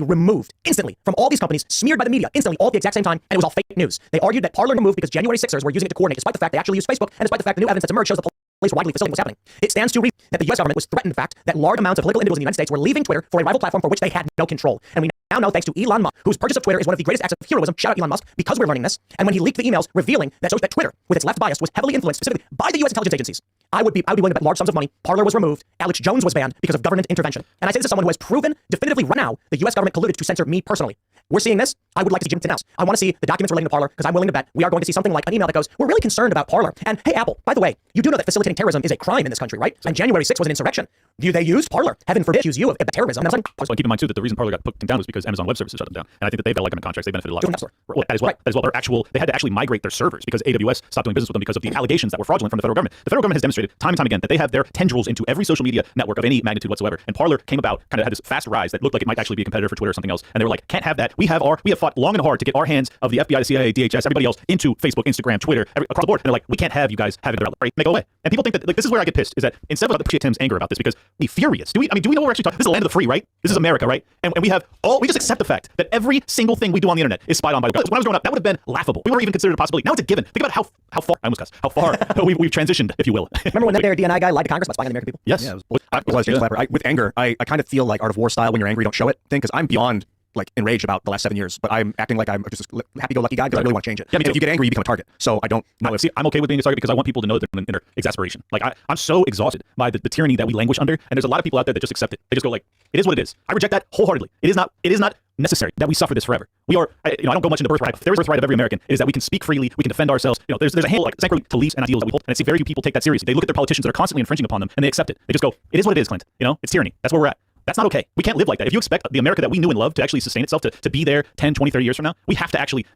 removed instantly from all these companies, smeared by the media instantly, all at the exact same time, and it was all fake news. They argued that Parler removed because January 6ers were using it to coordinate, despite the fact they actually used Facebook, and despite the fact the new evidence that's emerged shows the police were widely facilitating what's happening. It stands to reason that the U.S. government was threatened the fact that large amounts of political individuals in the United States were leaving Twitter for a rival platform for which they had no control. And we now know, thanks to Elon Musk, whose purchase of Twitter is one of the greatest acts of heroism, shout out Elon Musk, because we're learning this, and when he leaked the emails revealing that shows that Twitter, with its left bias, was heavily influenced specifically by the U.S. intelligence agencies. I would be willing to bet large sums of money. Parler was removed. Alex Jones was banned because of government intervention. And I say this as someone who has proven definitively right now the U.S. government colluded to censor me personally. We're seeing this. I would like to see Jim Tinnell's. I want to see the documents relating to Parler because I'm willing to bet we are going to see something like an email that goes, we're really concerned about Parler. And hey, Apple, by the way, you do know that facilitating terrorism is a crime in this country, right? And January 6th was an insurrection. They used Parler. Heaven forbid, accuse you of terrorism. And also, keep in mind, too, that the reason Parler got put down was because Amazon Web Services shut them down. And I think that they've got government contracts. They benefited a lot. Well, that is well. That is well. They had to actually migrate their servers because AWS stopped doing business with them because of the allegations that were fraudulent from the federal government. The federal government has demonstrated time and time again that they have their tendrils into every social media network of any magnitude whatsoever. And Parler came about, kind of had this fast rise that looked like it might actually be a competitor for Twitter or something else. And they were like, can't have that. We have fought long and hard to get our hands of the FBI, the CIA, DHS, everybody else into Facebook, Instagram, Twitter, across the board. And they're like, we can't have you guys having their outlet, right? They go away. And people think that, like, this is where I get pissed, is that instead of Tim's anger about this, because be furious. Do we know what we're actually talking? This is the land of the free, right? This is America, right? And we just accept the fact that every single thing we do on the internet is spied on by the government. When I was growing up, that would have been laughable. We weren't even considered a possibility. Now it's a given. Think about how far, I almost cussed, how far we've transitioned, if you will. Remember when that DNI guy lied to Congress about spying on American people? Yes. Yeah, with anger, I kind of feel like Art of War style, when you're angry, don't show it thing, because I'm beyond like enraged about the last 7 years, but I'm acting like I'm just a happy-go-lucky guy because I really want to change it. Yeah, and if you get angry, you become a target. So I don't know. See, I'm okay with being a target because I want people to know that in their exasperation. Like I'm so exhausted by the tyranny that we languish under, and there's a lot of people out there that just accept it. They just go like, it is what it is. I reject that wholeheartedly. It is not necessary that we suffer this forever. We are, I don't go much into birthright. If there is a birthright of every American, it is that we can speak freely, we can defend ourselves. There's a handful, like sanctuary police and ideals that we hold, and I see very few people take that seriously. They look at their politicians that are constantly infringing upon them, and they accept it. They just go, it is what it is, Clint. It's tyranny. That's where we're at. That's not okay. We can't live like that. If you expect the America that we knew and loved to actually sustain itself, to be there 10, 20, 30 years from now, we have to actually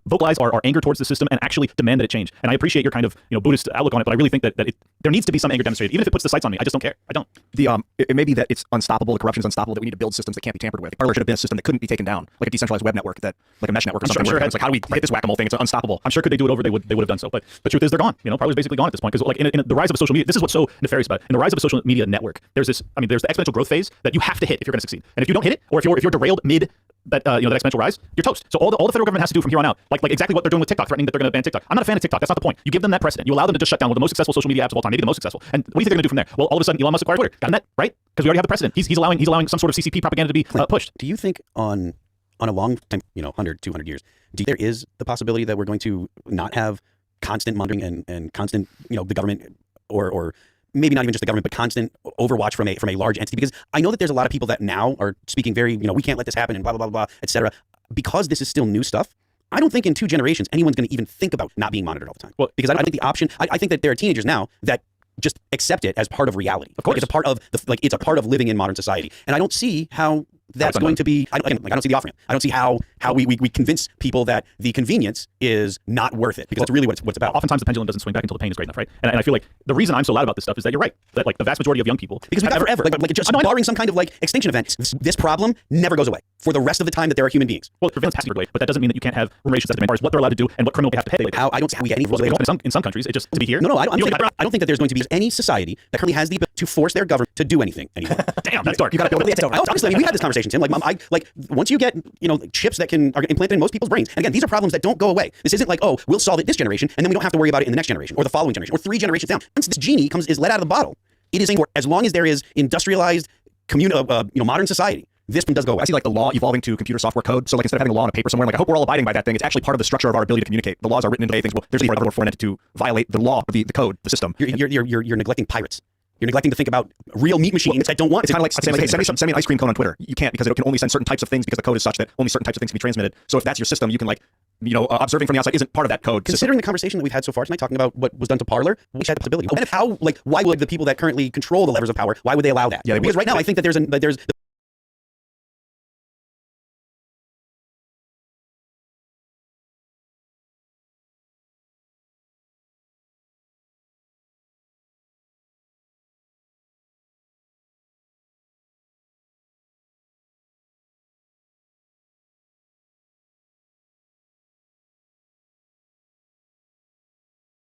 vocalize our anger towards the system and actually demand that it change. And I appreciate your kind of Buddhist outlook on it, but I really think that there needs to be some anger demonstrated, even if it puts the sights on me. I just don't care. I don't. It may be that it's unstoppable, the corruption is unstoppable, that we need to build systems that can't be tampered with. Parler should have been a system that couldn't be taken down, like a decentralized web network, like a mesh network or something. Sure, it's like, how do we hit this whack-a-mole thing? It's unstoppable. I'm sure could they do it over, they would have done so. But the truth is they're gone. Parler's basically gone at this point, because like in the rise of social media, this is what's so nefarious about it. In the rise of a social media network, there's the exponential growth phase that you have to hit if you're going to succeed. And if you don't hit it, or if you're derailed mid that exponential rise, you're toast. So all the federal government has to do from here on out, like exactly what they're doing with TikTok, threatening that they're going to ban TikTok. I'm not a fan of TikTok. That's not the point. You give them that precedent. You allow them to just shut down one of the most successful social media apps of all time, maybe the most successful. And what do you think they're going to do from there? Well, all of a sudden, Elon Musk acquired Twitter. Got that, right? Because we already have the precedent. He's allowing some sort of CCP propaganda to be pushed. Do you think on a long time, 100, 200 years, there is the possibility that we're going to not have constant monitoring and constant, the government or maybe not even just the government, but constant overwatch from a large entity? Because I know that there's a lot of people that now are speaking very, we can't let this happen and blah, blah, blah, blah, et cetera. Because this is still new stuff, I don't think in 2 generations anyone's going to even think about not being monitored all the time. Well, because I think the option, I think that there are teenagers now that just accept it as part of reality. Of course. It's a part of it's a part of living in modern society. And I don't see how that's going to be, I don't see the off-ramp. I don't see how we convince people that the convenience is not worth it, because that's really what it's about. Oftentimes the pendulum doesn't swing back until the pain is great enough, right? And I feel like the reason I'm so loud about this stuff is that you're right, that like the vast majority of young people, because we've got forever, just barring some kind of extinction event, this problem never goes away for the rest of the time that there are human beings. Well, it prevents passing away, but that doesn't mean that you can't have regulations that demand as far as what they're allowed to do and what criminal they have to pay. I don't see how we get any rules. In some countries, it just to be here. No, I don't think that there's going to be any society that currently has the ability to force their government to do anything anymore. Damn, that's dark. You got to build it. Honestly, we had this conversation, Tim. Once you get chips that are implanted in most people's brains, and again, these are problems that don't go away. This isn't like, oh, we'll solve it this generation, and then we don't have to worry about it in the next generation or the following generation or 3 generations down. Once this genie is let out of the bottle, it is for as long as there is industrialized modern society. This one does go away. I see the law evolving to computer software code. So instead of having a law on a paper somewhere, I hope we're all abiding by that thing. It's actually part of the structure of our ability to communicate. The laws are written into things. Well, there's a part for an entity to violate the law, the code, the system. You're neglecting pirates. You're neglecting to think about real meat machines that don't want. It's kind of like saying, hey, send me an ice cream cone on Twitter. You can't, because it can only send certain types of things because the code is such that only certain types of things can be transmitted. So if that's your system, you can observing from the outside isn't part of that code. Considering the conversation that we've had so far tonight, talking about what was done to Parler, which had the possibility. And why would the people that currently control the levers of power, why would they allow that? Yeah, because right now I think that there's